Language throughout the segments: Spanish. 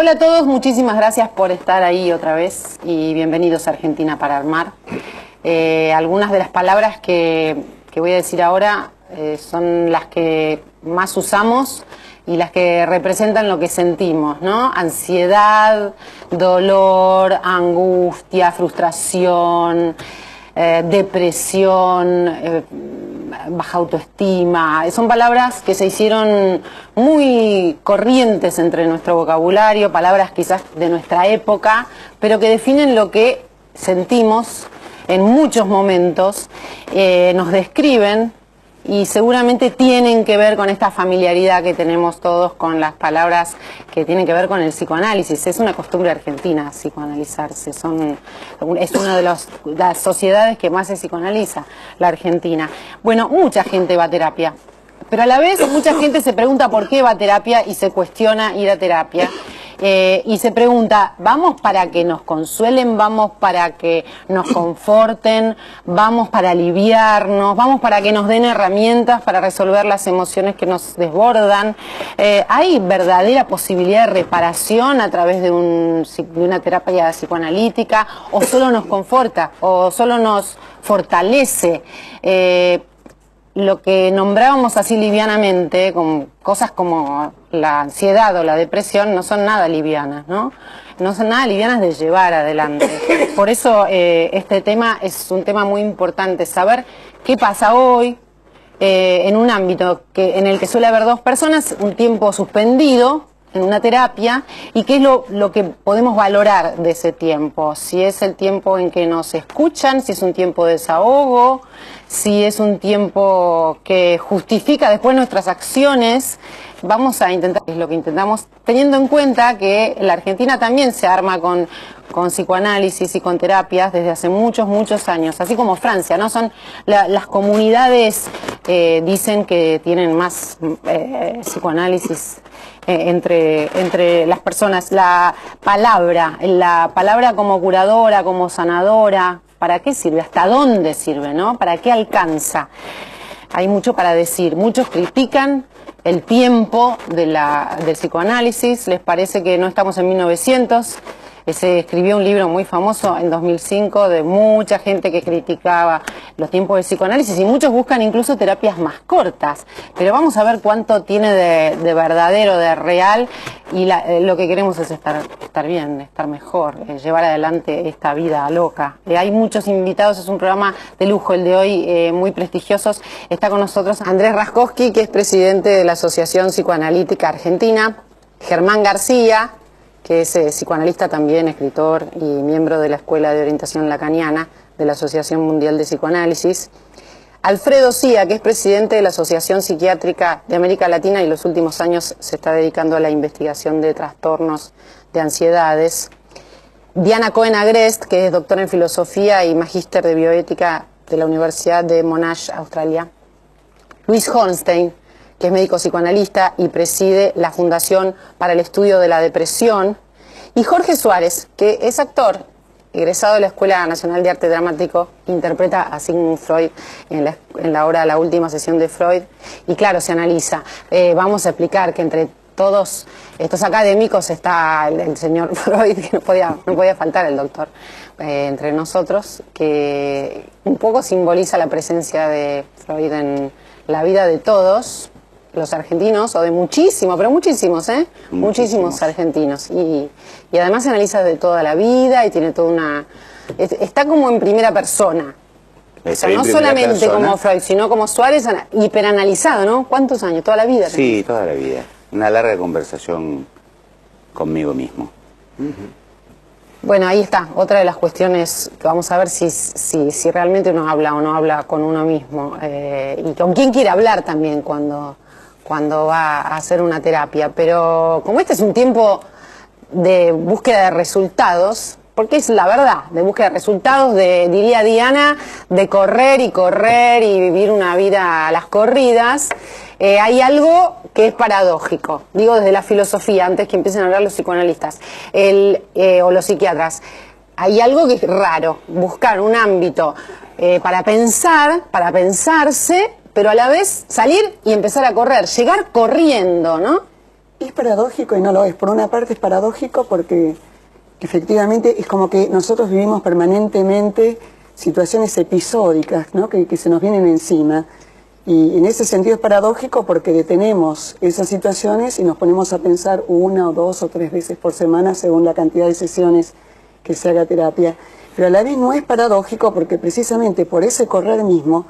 Hola a todos, muchísimas gracias por estar ahí otra vez y bienvenidos a Argentina para Armar. Algunas de las palabras que voy a decir ahora son las que más usamos y las que representan lo que sentimos, ¿no? Ansiedad, dolor, angustia, frustración, depresión, baja autoestima. Son palabras que se hicieron muy corrientes entre nuestro vocabulario, palabras quizás de nuestra época, pero que definen lo que sentimos en muchos momentos, nos describen y seguramente tienen que ver con esta familiaridad que tenemos todos con las palabras que tienen que ver con el psicoanálisis. Es una costumbre argentina psicoanalizarse, es una de las sociedades que más se psicoanaliza, la Argentina. Bueno, mucha gente va a terapia, pero a la vez mucha gente se pregunta por qué va a terapia y se cuestiona ir a terapia. Y se pregunta, ¿vamos para que nos consuelen? ¿Vamos para que nos conforten? ¿Vamos para aliviarnos? ¿Vamos para que nos den herramientas para resolver las emociones que nos desbordan? ¿Hay verdadera posibilidad de reparación a través de una terapia psicoanalítica? ¿O solo nos conforta? ¿O solo nos fortalece? Lo que nombrábamos así livianamente, con cosas como la ansiedad o la depresión, no son nada livianas, ¿no? No son nada livianas de llevar adelante. Por eso este tema es un tema muy importante, saber qué pasa hoy en un ámbito en el que suele haber dos personas, un tiempo suspendido en una terapia, y qué es lo que podemos valorar de ese tiempo. Si es el tiempo en que nos escuchan, si es un tiempo de desahogo, si es un tiempo que justifica después nuestras acciones. Vamos a intentar, es lo que intentamos, teniendo en cuenta que la Argentina también se arma con psicoanálisis y con terapias desde hace muchos años, así como Francia, ¿no? Son las comunidades, dicen que tienen más psicoanálisis entre las personas. La palabra como curadora, como sanadora, ¿para qué sirve? ¿Hasta dónde sirve, no? ¿Para qué alcanza? Hay mucho para decir. Muchos critican el tiempo del psicoanálisis, les parece que no estamos en 1900. Se escribió un libro muy famoso en 2005 de mucha gente que criticaba los tiempos del psicoanálisis, y muchos buscan incluso terapias más cortas. Pero vamos a ver cuánto tiene de verdadero, de real, y lo que queremos es estar bien, estar mejor, llevar adelante esta vida loca. Hay muchos invitados, es un programa de lujo el de hoy, muy prestigiosos. Está con nosotros Andrés Raskowski, que es presidente de la Asociación Psicoanalítica Argentina, Germán García, que es psicoanalista también, escritor y miembro de la Escuela de Orientación Lacaniana de la Asociación Mundial de Psicoanálisis, Alfredo Cía, que es presidente de la Asociación Psiquiátrica de América Latina y en los últimos años se está dedicando a la investigación de trastornos de ansiedades, Diana Cohen-Agrest, que es doctora en Filosofía y magíster de Bioética de la Universidad de Monash, Australia, Luis Hornstein, que es médico psicoanalista y preside la Fundación para el Estudio de la Depresión, y Jorge Suárez, que es actor, egresado de la Escuela Nacional de Arte Dramático, interpreta a Sigmund Freud en la obra La Última Sesión de Freud, y claro, se analiza. Vamos a explicar que entre todos estos académicos está el señor Freud, que no podía faltar el doctor entre nosotros, que un poco simboliza la presencia de Freud en la vida de todos los argentinos, o de muchísimos argentinos, y además se analiza de toda la vida y tiene toda una... está como en primera persona, o sea, no solamente como Freud, sino como Suárez, hiperanalizado, ¿no? ¿Cuántos años? ¿Toda la vida? Sí, toda la vida, una larga conversación conmigo mismo. Bueno, ahí está, otra de las cuestiones que vamos a ver si realmente uno habla o no habla con uno mismo, y con quién quiere hablar también cuando va a hacer una terapia. Pero como este es un tiempo de búsqueda de resultados, porque es la verdad, de búsqueda de resultados, diría Diana, de correr y vivir una vida a las corridas, hay algo que es paradójico, digo desde la filosofía, antes que empiecen a hablar los psicoanalistas o los psiquiatras. Hay algo que es raro, buscar un ámbito para pensarse, pero a la vez salir y empezar a correr, llegar corriendo, ¿no? Es paradójico y no lo es. Por una parte es paradójico porque efectivamente es como que nosotros vivimos permanentemente situaciones episódicas, ¿no? que se nos vienen encima. Y en ese sentido es paradójico porque detenemos esas situaciones y nos ponemos a pensar 1 o 2 o 3 veces por semana según la cantidad de sesiones que se haga terapia. Pero a la vez no es paradójico porque precisamente por ese correr mismo,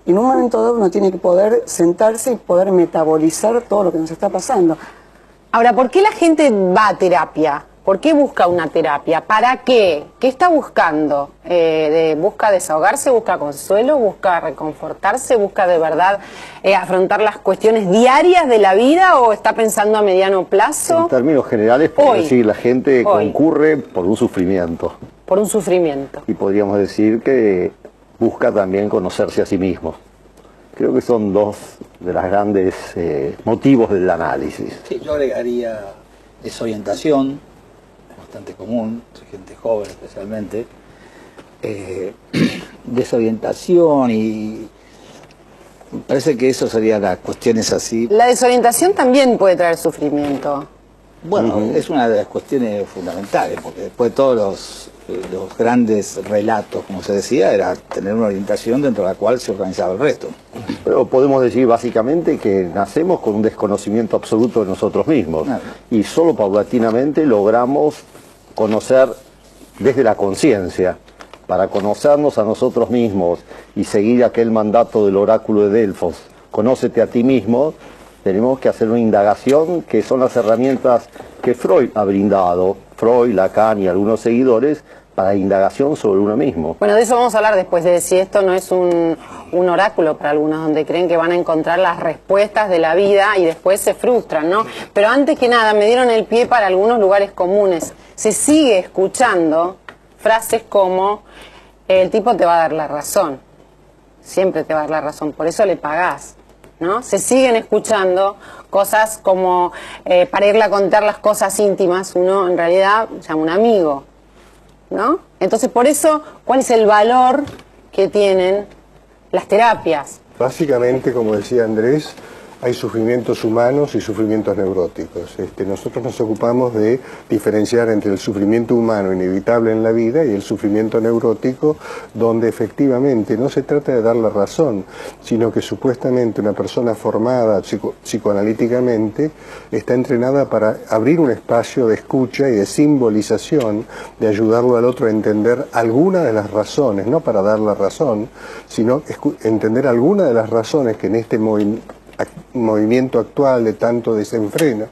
en un momento dado uno tiene que poder sentarse y poder metabolizar todo lo que nos está pasando. Ahora, ¿por qué la gente va a terapia? ¿Por qué busca una terapia? ¿Para qué? ¿Qué está buscando? ¿Busca desahogarse? ¿Busca consuelo? ¿Busca reconfortarse? ¿Busca de verdad afrontar las cuestiones diarias de la vida o está pensando a mediano plazo? En términos generales, podemos decir la gente concurre por un sufrimiento. Por un sufrimiento. Y podríamos decir que busca también conocerse a sí mismo. Creo que son dos de los grandes motivos del análisis. Sí, yo agregaría desorientación, bastante común, gente joven especialmente, desorientación y me parece que eso serían las cuestiones así. La desorientación también puede traer sufrimiento. Bueno, es una de las cuestiones fundamentales, porque después de todos los grandes relatos, como se decía, era tener una orientación dentro de la cual se organizaba el resto. Pero podemos decir básicamente que nacemos con un desconocimiento absoluto de nosotros mismos y solo paulatinamente logramos conocer desde la conciencia. Para conocernos a nosotros mismos y seguir aquel mandato del oráculo de Delfos, conócete a ti mismo, tenemos que hacer una indagación que son las herramientas que Freud ha brindado, Freud, Lacan y algunos seguidores, para indagación sobre uno mismo. Bueno, de eso vamos a hablar después, de si esto no es un oráculo para algunos, donde creen que van a encontrar las respuestas de la vida y después se frustran, ¿no? Pero antes que nada, me dieron el pie para algunos lugares comunes. Se sigue escuchando frases como, el tipo te va a dar la razón, siempre te va a dar la razón, por eso le pagás, ¿no? Se siguen escuchando cosas como, para irle a contar las cosas íntimas, uno en realidad llama un amigo, ¿no? Entonces, por eso, ¿cuál es el valor que tienen las terapias? Básicamente, como decía Andrés, hay sufrimientos humanos y sufrimientos neuróticos. Nosotros nos ocupamos de diferenciar entre el sufrimiento humano inevitable en la vida y el sufrimiento neurótico, donde efectivamente no se trata de dar la razón, sino que supuestamente una persona formada psicoanalíticamente está entrenada para abrir un espacio de escucha y de simbolización, de ayudarlo al otro a entender alguna de las razones, no para dar la razón, sino entender alguna de las razones que en este movimiento actual de tanto desenfreno,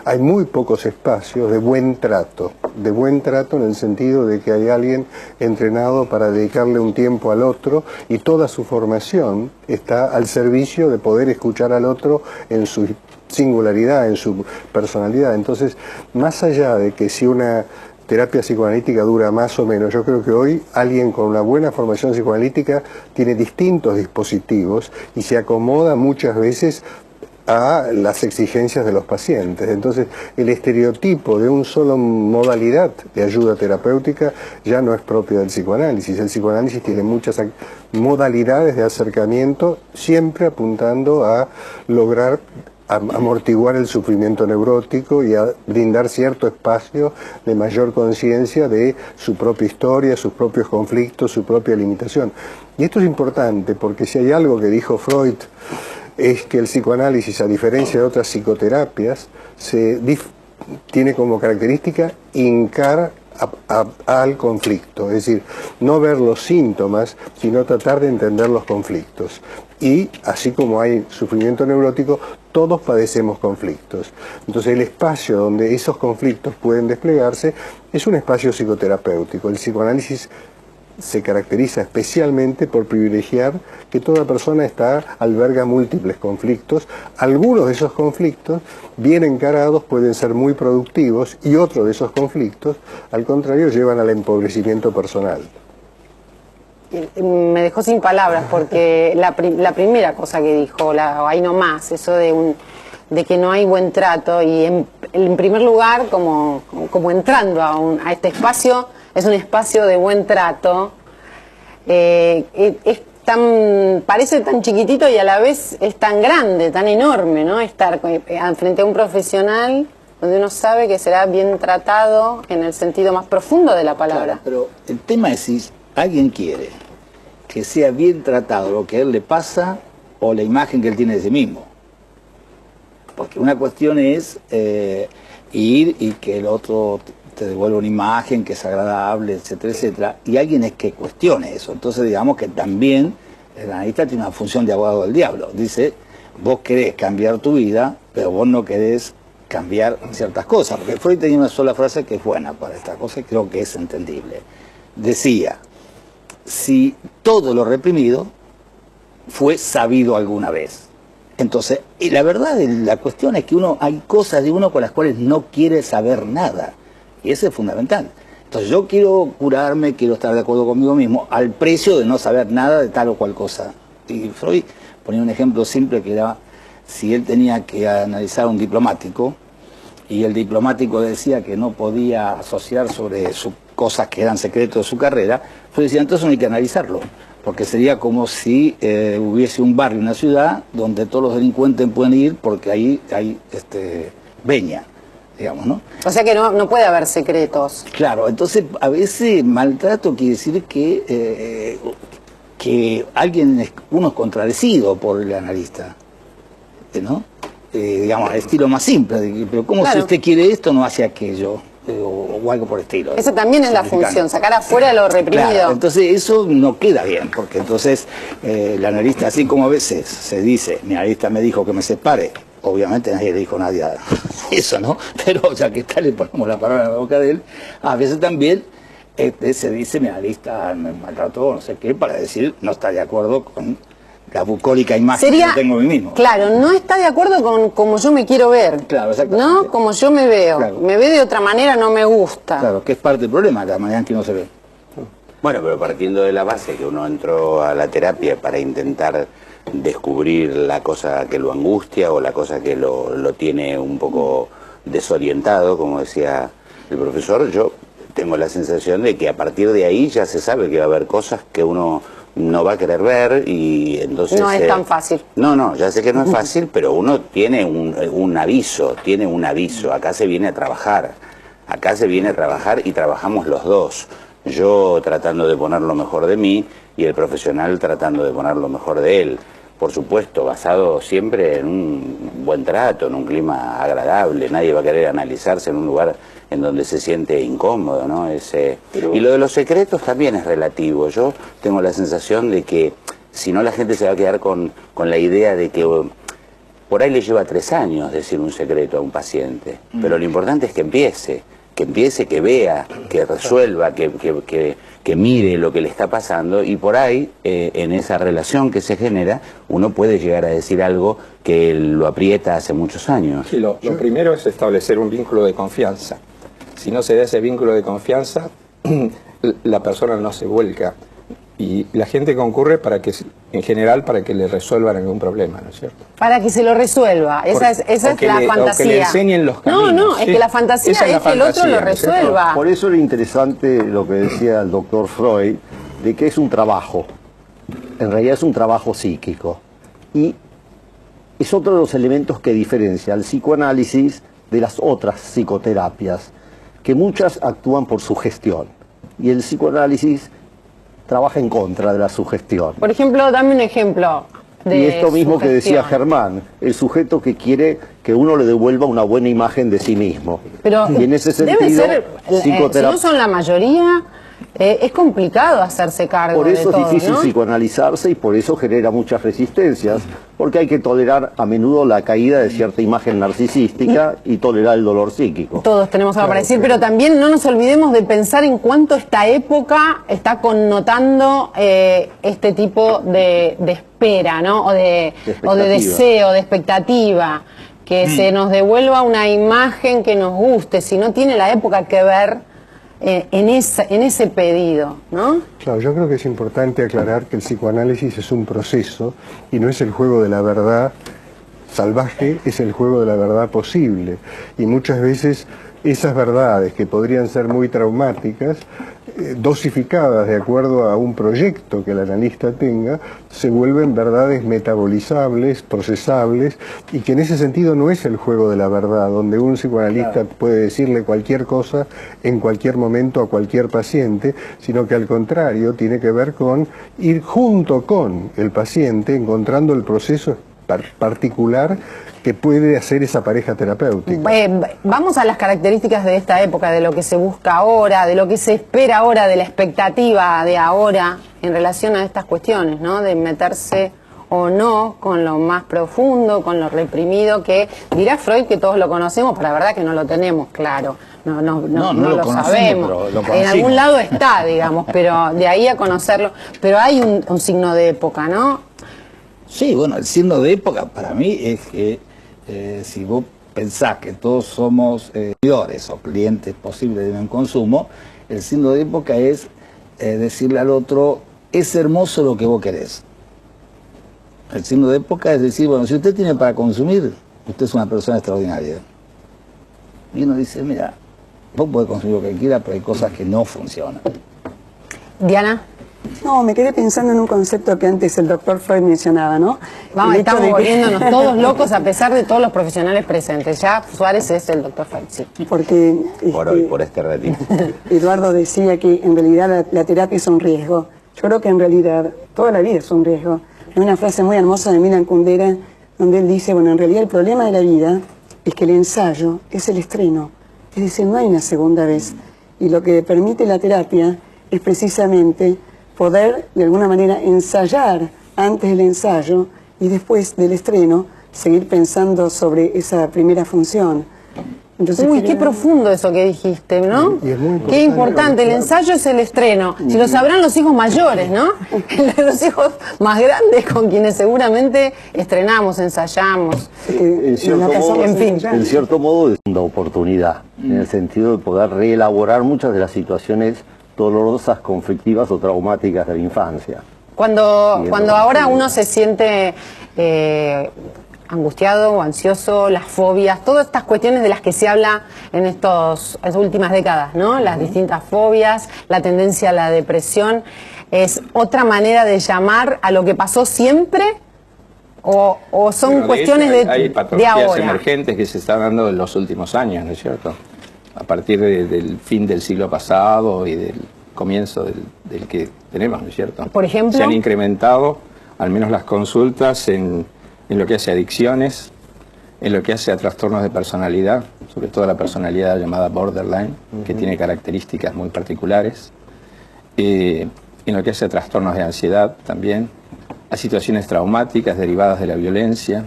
hay muy pocos espacios de buen trato en el sentido de que hay alguien entrenado para dedicarle un tiempo al otro y toda su formación está al servicio de poder escuchar al otro en su singularidad, en su personalidad. Entonces, más allá de que si una terapia psicoanalítica dura más o menos, yo creo que hoy alguien con una buena formación psicoanalítica tiene distintos dispositivos y se acomoda muchas veces a las exigencias de los pacientes. Entonces, el estereotipo de una sola modalidad de ayuda terapéutica ya no es propio del psicoanálisis. El psicoanálisis tiene muchas modalidades de acercamiento, siempre apuntando a lograr amortiguar el sufrimiento neurótico y a brindar cierto espacio de mayor conciencia de su propia historia, sus propios conflictos, su propia limitación. Y esto es importante porque si hay algo que dijo Freud es que el psicoanálisis, a diferencia de otras psicoterapias, tiene como característica hincar al conflicto, es decir, no ver los síntomas, sino tratar de entender los conflictos. Y así como hay sufrimiento neurótico, todos padecemos conflictos. Entonces el espacio donde esos conflictos pueden desplegarse es un espacio psicoterapéutico. El psicoanálisis se caracteriza especialmente por privilegiar que toda persona alberga múltiples conflictos. Algunos de esos conflictos, bien encarados, pueden ser muy productivos y otros de esos conflictos, al contrario, llevan al empobrecimiento personal. Me dejó sin palabras porque la primera cosa que dijo, ahí nomás, eso de que no hay buen trato y en primer lugar, como entrando a este espacio, es un espacio de buen trato, está parece tan chiquitito y a la vez es tan grande, tan enorme, ¿no? Estar frente a un profesional donde uno sabe que será bien tratado en el sentido más profundo de la palabra. Claro, pero el tema es si alguien quiere que sea bien tratado lo que a él le pasa o la imagen que él tiene de sí mismo. Porque una cuestión es ir y que el otro te devuelva una imagen que es agradable, etcétera, etcétera, y alguien es que cuestione eso. Entonces digamos que también el analista tiene una función de abogado del diablo. Dice, vos querés cambiar tu vida, pero vos no querés cambiar ciertas cosas, porque Freud tenía una sola frase que es buena para esta cosa y creo que es entendible. Decía, si todo lo reprimido fue sabido alguna vez. Entonces, y la verdad, la cuestión es que hay cosas de uno con las cuales no quiere saber nada, y eso es fundamental. Entonces yo quiero curarme, quiero estar de acuerdo conmigo mismo, al precio de no saber nada de tal o cual cosa. Y Freud ponía un ejemplo simple que era, si él tenía que analizar a un diplomático, y el diplomático decía que no podía asociar sobre sus cosas que eran secretos de su carrera, Freud decía, entonces no hay que analizarlo, porque sería como si hubiese un barrio, una ciudad, donde todos los delincuentes pueden ir porque ahí hay veña, digamos, ¿no? O sea que no puede haber secretos. Claro, entonces a veces maltrato quiere decir que uno es contradecido por el analista, ¿no? Digamos, el estilo más simple, pero ¿cómo claro. Si usted quiere esto no hace aquello? O algo por el estilo. Esa también es la función, sacar afuera lo reprimido. Claro, entonces eso no queda bien, porque entonces el analista, así como a veces se dice, mi analista me dijo que me separe, obviamente nadie le dijo nadie a eso, ¿no? Pero ya que está, le ponemos la palabra en la boca de él, a veces también se dice, mi analista me maltrató, no sé qué, para decir, no está de acuerdo con la bucólica imagen que yo tengo de mí mismo. Claro, no está de acuerdo con como yo me quiero ver. Claro, exactamente. No, como yo me veo. Claro. Me ve de otra manera, no me gusta. Claro, que es parte del problema, la manera en que uno se ve. Bueno, pero partiendo de la base que uno entró a la terapia para intentar descubrir la cosa que lo angustia o la cosa que lo tiene un poco desorientado, como decía el profesor, yo tengo la sensación de que a partir de ahí ya se sabe que va a haber cosas que uno no va a querer ver y entonces... No es tan fácil. No, ya sé que no es fácil, pero uno tiene un aviso, acá se viene a trabajar, y trabajamos los dos. Yo tratando de poner lo mejor de mí y el profesional tratando de poner lo mejor de él. Por supuesto, basado siempre en un buen trato, en un clima agradable. Nadie va a querer analizarse en un lugar en donde se siente incómodo, ¿no? Y lo de los secretos también es relativo. Yo tengo la sensación de que si no la gente se va a quedar con la idea de que por ahí le lleva 3 años decir un secreto a un paciente. Pero lo importante es que empiece, que vea, que resuelva, que mire lo que le está pasando y por ahí, en esa relación que se genera, uno puede llegar a decir algo que lo aprieta hace muchos años. Sí, lo primero es establecer un vínculo de confianza. Si no se da ese vínculo de confianza, la persona no se vuelca y la gente concurre en general para que le resuelvan algún problema, ¿no es cierto? Para que se lo resuelva, esa es la fantasía. O que le enseñen los caminos. No, es que la fantasía es que el otro lo resuelva. Por eso era interesante lo que decía el doctor Freud, de que es un trabajo, en realidad es un trabajo psíquico, y es otro de los elementos que diferencia el psicoanálisis de las otras psicoterapias, que muchas actúan por sugestión, y el psicoanálisis trabaja en contra de la sugestión. Por ejemplo, dame un ejemplo de Y esto mismo que decía sugestión. Germán, el sujeto que quiere que uno le devuelva una buena imagen de sí mismo. Pero y en ese debe sentido, ser, si no son la mayoría, es complicado hacerse cargo por eso de todo, es difícil ¿no? psicoanalizarse y por eso genera muchas resistencias, porque hay que tolerar a menudo la caída de cierta imagen narcisística y tolerar el dolor psíquico. Todos tenemos algo para decir, pero también no nos olvidemos de pensar en cuánto esta época está connotando este tipo de espera, ¿no? O de deseo, de expectativa, que se nos devuelva una imagen que nos guste, si no tiene la época que ver en ese pedido, ¿no? Claro, yo creo que es importante aclarar que el psicoanálisis es un proceso y no es el juego de la verdad salvaje, es el juego de la verdad posible. Y muchas veces esas verdades que podrían ser muy traumáticas, dosificadas de acuerdo a un proyecto que el analista tenga, se vuelven verdades metabolizables, procesables, y que en ese sentido no es el juego de la verdad, donde un psicoanalista puede decirle cualquier cosa en cualquier momento a cualquier paciente, sino que al contrario tiene que ver con ir junto con el paciente encontrando el proceso particular que puede hacer esa pareja terapéutica. Vamos a las características de esta época, de lo que se busca ahora, de lo que se espera ahora, de la expectativa de ahora en relación a estas cuestiones, ¿no? De meterse o no con lo más profundo, con lo reprimido, que dirá Freud que todos lo conocemos, pero la verdad que no lo tenemos claro. No lo sabemos. Lo en algún lado está, digamos, pero de ahí a conocerlo. Pero hay un signo de época, ¿no? Sí, bueno, el signo de época para mí es que si vos pensás que todos somos consumidores o clientes posibles de un consumo, el signo de época es decirle al otro, es hermoso lo que vos querés. El signo de época es decir, bueno, si usted tiene para consumir, usted es una persona extraordinaria. Y uno dice, mira, vos podés consumir lo que quiera, pero hay cosas que no funcionan. Diana. No, me quedé pensando en un concepto que antes el doctor Freud mencionaba, ¿no? Vamos, estamos volviéndonos todos locos a pesar de todos los profesionales presentes. Ya Suárez es el doctor Freud, sí. Porque Por hoy, por este ratito. Eduardo decía que en realidad la terapia es un riesgo. Yo creo que en realidad toda la vida es un riesgo. Hay una frase muy hermosa de Milan Kundera donde él dice, bueno, en realidad el problema de la vida es que el ensayo es el estreno. Es decir, no hay una segunda vez. Y lo que permite la terapia es precisamente poder de alguna manera ensayar antes del ensayo y después del estreno seguir pensando sobre esa primera función. Entonces, uy, qué profundo eso que dijiste, ¿no? Y es muy importante. Qué importante, el ensayo es el estreno. Si lo sabrán los hijos mayores, ¿no? Los hijos más grandes con quienes seguramente estrenamos, ensayamos. En cierto modo es una oportunidad, en el sentido de poder reelaborar muchas de las situaciones dolorosas, conflictivas o traumáticas de la infancia. Cuando ahora uno se siente angustiado o ansioso, las fobias, todas estas cuestiones de las que se habla en estas últimas décadas, ¿no? Las distintas fobias, la tendencia a la depresión, ¿es otra manera de llamar a lo que pasó siempre? ¿O son Bueno, cuestiones de hecho, hay de patologías ahora? emergentes que se están dando en los últimos años, ¿no es cierto? A partir del fin del siglo pasado y del comienzo del que tenemos, ¿no es cierto? Por ejemplo, se han incrementado al menos las consultas en lo que hace a adicciones, en lo que hace a trastornos de personalidad, sobre todo la personalidad llamada borderline, que tiene características muy particulares, en lo que hace a trastornos de ansiedad también, a situaciones traumáticas derivadas de la violencia,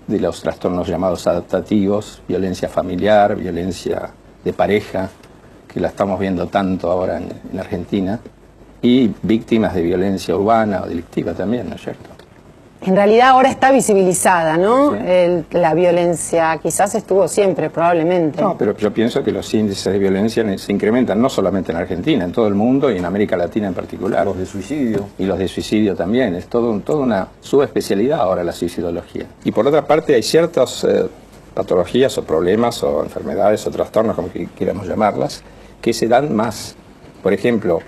de los trastornos llamados adaptativos, violencia familiar, violencia de pareja, que la estamos viendo tanto ahora en Argentina, y víctimas de violencia urbana o delictiva también, ¿no es cierto? en realidad ahora está visibilizada, ¿no? Sí. La violencia quizás estuvo siempre, probablemente. No, pero yo pienso que los índices de violencia se incrementan no solamente en Argentina, en todo el mundo y en América Latina en particular. Los de suicidio. Y los de suicidio también. Es toda una subespecialidad ahora la suicidología. Y por otra parte hay ciertas patologías o problemas o enfermedades o trastornos, como quieramos llamarlas, que se dan más. Por ejemplo,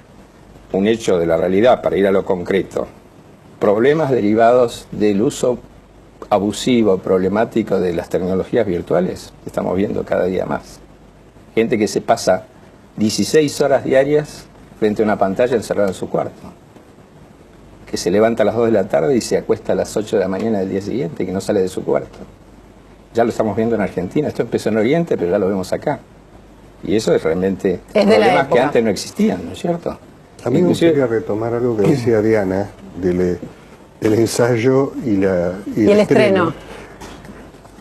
un hecho de la realidad, para ir a lo concreto, problemas derivados del uso abusivo, problemático de las tecnologías virtuales, que estamos viendo cada día más. Gente que se pasa 16 horas diarias frente a una pantalla encerrada en su cuarto, que se levanta a las 2 de la tarde y se acuesta a las 8 de la mañana del día siguiente, que no sale de su cuarto. Ya lo estamos viendo en Argentina, esto empezó en Oriente, pero ya lo vemos acá. Y eso es realmente problemas que antes no existían, ¿no es cierto? A mí me gustaría retomar algo que decía Diana del ensayo y el estreno.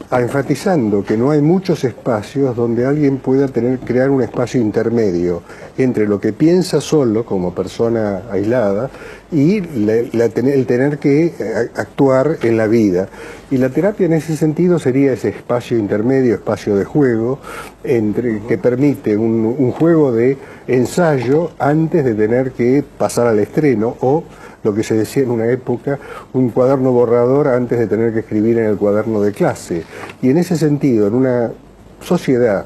Enfatizando que no hay muchos espacios donde alguien pueda crear un espacio intermedio entre lo que piensa solo como persona aislada y el tener que actuar en la vida. Y la terapia en ese sentido sería ese espacio intermedio, espacio de juego, que permite un juego de ensayo antes de tener que pasar al estreno, o lo que se decía en una época, un cuaderno borrador antes de tener que escribir en el cuaderno de clase. Y en ese sentido, en una sociedad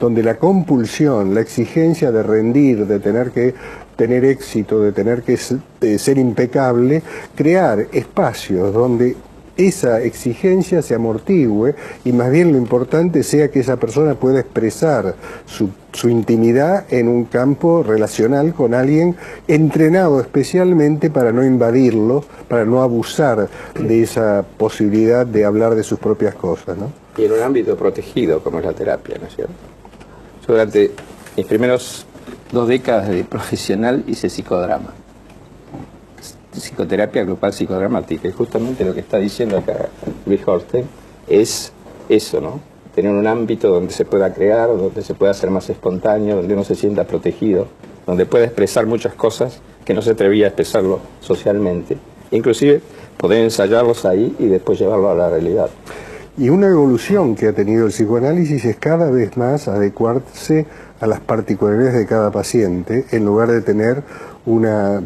donde la compulsión, la exigencia de rendir, de tener que tener éxito, de tener que ser impecable, crear espacios donde esa exigencia se amortigüe y más bien lo importante sea que esa persona pueda expresar su intimidad en un campo relacional con alguien entrenado especialmente para no invadirlo, para no abusar de esa posibilidad de hablar de sus propias cosas, ¿no? Y en un ámbito protegido como es la terapia, ¿no es cierto? Yo durante mis primeros 2 décadas de profesional hice psicodrama. Psicoterapia grupal psicodramática, y justamente lo que está diciendo acá Luis Horsten es eso, ¿no? Tener un ámbito donde se pueda crear, donde se pueda ser más espontáneo, donde uno se sienta protegido, donde pueda expresar muchas cosas que no se atrevía a expresarlo socialmente, inclusive poder ensayarlos ahí y después llevarlo a la realidad. Y una evolución que ha tenido el psicoanálisis es cada vez más adecuarse a las particularidades de cada paciente, en lugar de tener una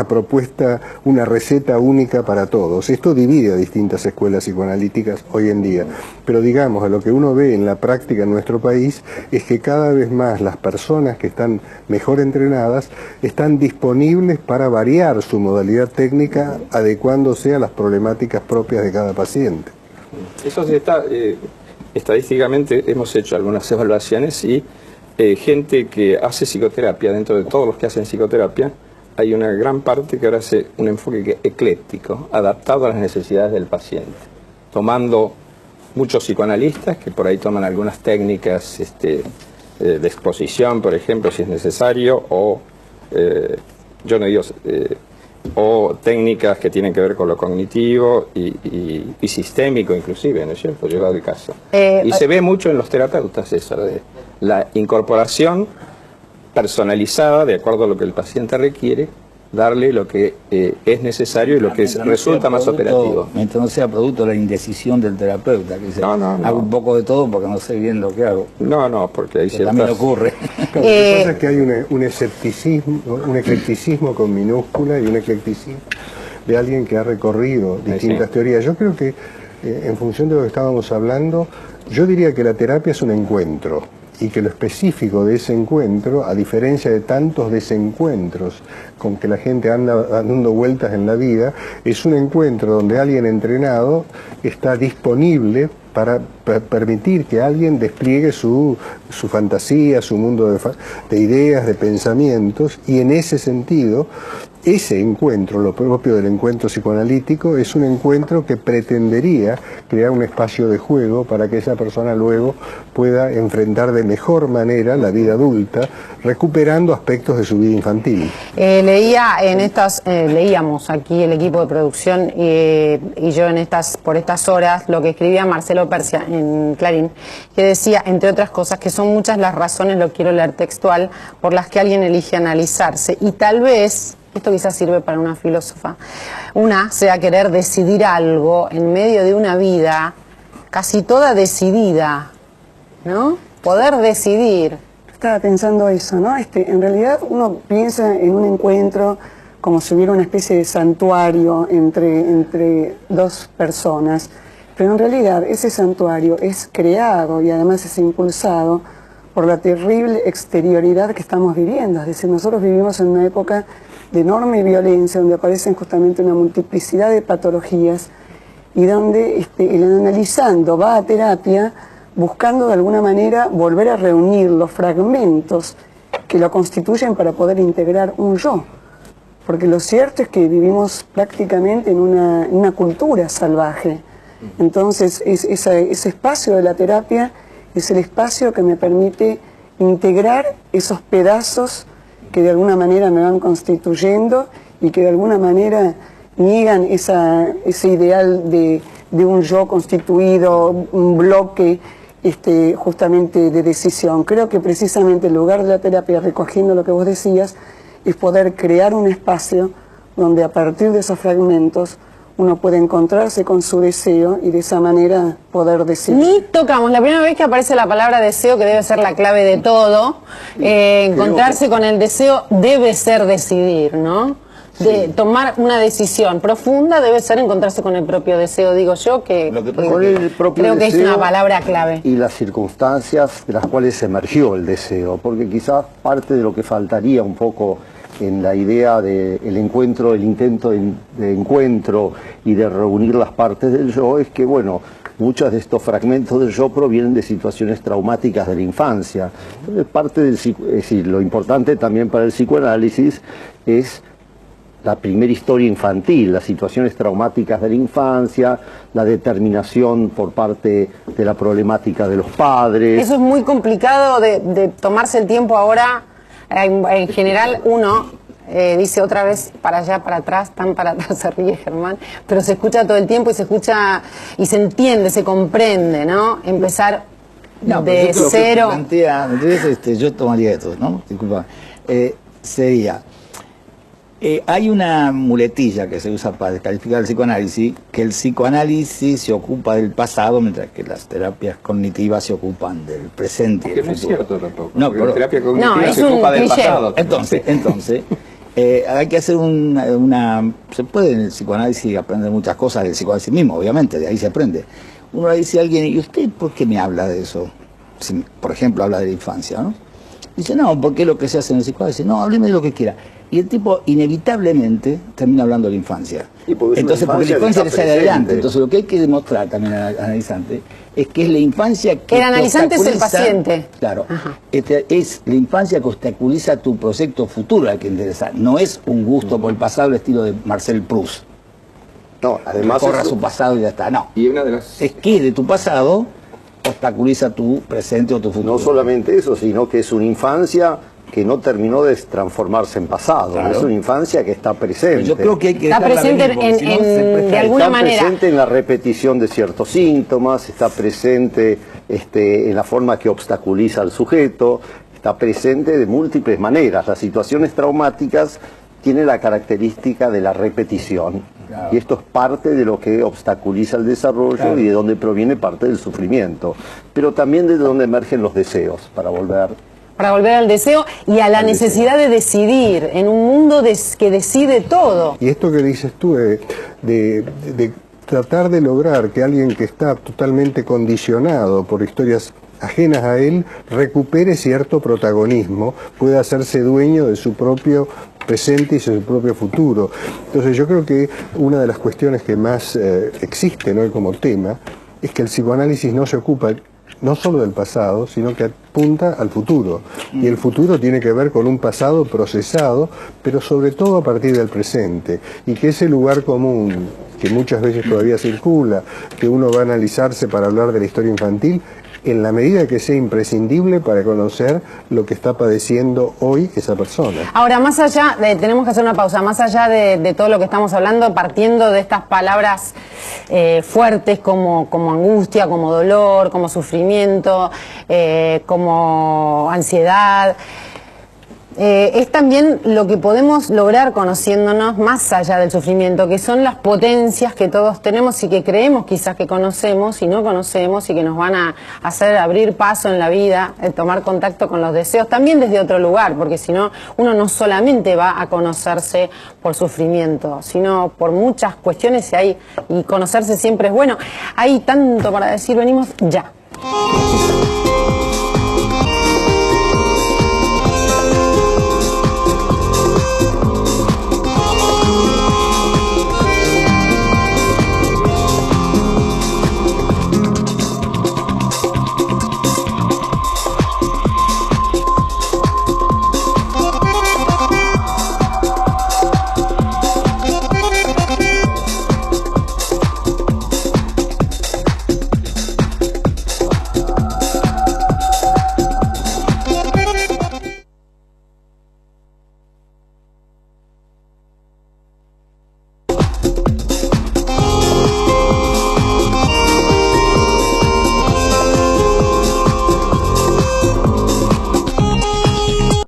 propuesta, una receta única para todos. Esto divide a distintas escuelas psicoanalíticas hoy en día, pero digamos, a lo que uno ve en la práctica en nuestro país es que cada vez más las personas que están mejor entrenadas están disponibles para variar su modalidad técnica adecuándose a las problemáticas propias de cada paciente. Eso sí está, estadísticamente hemos hecho algunas evaluaciones y gente que hace psicoterapia, dentro de todos los que hacen psicoterapia, hay una gran parte que ahora hace un enfoque ecléctico, adaptado a las necesidades del paciente, tomando muchos psicoanalistas que por ahí toman algunas técnicas de exposición, por ejemplo, si es necesario, o yo no digo... o técnicas que tienen que ver con lo cognitivo y sistémico inclusive, ¿no es cierto? Llegado el caso. Y se ve mucho en los terapeutas eso, de la incorporación personalizada, de acuerdo a lo que el paciente requiere, darle lo que es necesario y lo que resulta más operativo. Mientras no sea producto de la indecisión del terapeuta, que dice, hago un poco de todo porque no sé bien lo que hago. No, porque hay ciertas... También ocurre. Lo que pasa es que hay un escepticismo, un eclecticismo con minúscula y un eclecticismo de alguien que ha recorrido distintas teorías. Yo creo que, en función de lo que estábamos hablando, yo diría que la terapia es un encuentro y que lo específico de ese encuentro, a diferencia de tantos desencuentros con que la gente anda dando vueltas en la vida, es un encuentro donde alguien entrenado está disponible para permitir que alguien despliegue su fantasía, su mundo de ideas, de pensamientos, y en ese sentido, ese encuentro, lo propio del encuentro psicoanalítico, es un encuentro que pretendería crear un espacio de juego para que esa persona luego pueda enfrentar de mejor manera la vida adulta, recuperando aspectos de su vida infantil. Leíamos aquí el equipo de producción y yo por estas horas lo que escribía Marcelo Persia en Clarín, que decía, entre otras cosas, que son muchas las razones, lo quiero leer textual, por las que alguien elige analizarse, y tal vez, esto quizás sirve para una filósofa, una sea querer decidir algo en medio de una vida casi toda decidida, ¿no? Poder decidir. Estaba pensando eso, ¿no? En realidad uno piensa en un encuentro como si hubiera una especie de santuario entre dos personas, pero en realidad ese santuario es creado y además es impulsado por la terrible exterioridad que estamos viviendo. Es decir, nosotros vivimos en una época de enorme violencia, donde aparecen justamente una multiplicidad de patologías y donde el analizando va a terapia buscando de alguna manera volver a reunir los fragmentos que lo constituyen para poder integrar un yo. Porque lo cierto es que vivimos prácticamente en una cultura salvaje. Entonces, ese espacio de la terapia es el espacio que me permite integrar esos pedazos que de alguna manera me van constituyendo y que de alguna manera niegan ese ideal de un yo constituido, un bloque justamente de decisión. Creo que precisamente el lugar de la terapia, recogiendo lo que vos decías, es poder crear un espacio donde a partir de esos fragmentos uno puede encontrarse con su deseo y de esa manera poder decidir. Ni tocamos, la primera vez que aparece la palabra deseo, que debe ser la clave de todo, encontrarse con el deseo debe ser decidir, ¿no? de tomar una decisión profunda debe ser encontrarse con el propio deseo, digo yo, que Con el propio creo que es deseo una palabra clave. y las circunstancias de las cuales emergió el deseo, porque quizás parte de lo que faltaría un poco en la idea del encuentro, el intento de encuentro y de reunir las partes del yo, es que, bueno, muchos de estos fragmentos del yo provienen de situaciones traumáticas de la infancia. Entonces, parte del, es decir, lo importante también para el psicoanálisis es la primera historia infantil, las situaciones traumáticas de la infancia, la determinación por parte de la problemática de los padres. Eso es muy complicado de tomarse el tiempo ahora. En general uno dice otra vez para allá, para atrás, tan para atrás, se ríe Germán, pero se escucha todo el tiempo y se escucha y se entiende, se comprende, ¿no? Empezar de cero. Plantea, entonces, yo tomaría esto, ¿no? Disculpa. Sería... hay una muletilla que se usa para descalificar el psicoanálisis, que el psicoanálisis se ocupa del pasado, mientras que las terapias cognitivas se ocupan del presente y el Que no es futuro. cierto tampoco. No, porque la pero, terapia cognitiva No, es se un ocupa del cliché. pasado. entonces hay que hacer se puede en el psicoanálisis aprender muchas cosas del psicoanálisis mismo, obviamente, de ahí se aprende. Uno le dice a alguien, ¿y usted por qué me habla de eso? Si, por ejemplo, habla de la infancia, ¿no? Dice, no, porque es lo que se hace en el psicoanálisis. No, hábleme de lo que quiera. Y el tipo inevitablemente termina hablando de la infancia. Y porque es una Entonces, porque la infancia infancia que le está sale presente. adelante. Entonces, lo que hay que demostrar también al analizante es que es la infancia que El analizante es el obstaculiza- paciente. Claro. Es la infancia que obstaculiza tu proyecto futuro al que interesa. No es un gusto por el pasado al estilo de Marcel Proust. No, además Corra eso- su pasado y ya está. No. Y una de las... Es que de tu pasado obstaculiza tu presente o tu futuro. no solamente eso, sino que es una infancia que no terminó de transformarse en pasado. Claro. Es una infancia que está presente. Pero yo creo que hay que Está dejarla presente venir, porque si no, se de presta- alguna está manera. presente en la repetición de ciertos síntomas, está presente en la forma que obstaculiza al sujeto, está presente de múltiples maneras. Las situaciones traumáticas tienen la característica de la repetición. Claro. Y esto es parte de lo que obstaculiza el desarrollo Claro. y de donde proviene parte del sufrimiento. Pero también de donde emergen los deseos, para volver. Al deseo y a la Al necesidad de decidir en un mundo que decide todo. Y esto que dices tú de tratar de lograr que alguien que está totalmente condicionado por historias ajenas a él recupere cierto protagonismo, pueda hacerse dueño de su propio presente y su propio futuro. Entonces yo creo que una de las cuestiones que más existen hoy como tema es que el psicoanálisis no se ocupa no solo del pasado, sino que apunta al futuro. Y el futuro tiene que ver con un pasado procesado, pero sobre todo a partir del presente. Y que ese lugar común, que muchas veces todavía circula, que uno va a analizarse para hablar de la historia infantil, en la medida que sea imprescindible para conocer lo que está padeciendo hoy esa persona. Ahora, más allá tenemos que hacer una pausa, más allá de todo lo que estamos hablando, partiendo de estas palabras fuertes como angustia, como dolor, como sufrimiento, como ansiedad, es también lo que podemos lograr conociéndonos más allá del sufrimiento, que son las potencias que todos tenemos y que creemos quizás que conocemos y no conocemos y que nos van a hacer abrir paso en la vida, tomar contacto con los deseos, también desde otro lugar, porque si no, uno no solamente va a conocerse por sufrimiento, sino por muchas cuestiones y conocerse siempre es bueno. Hay tanto para decir, venimos ya.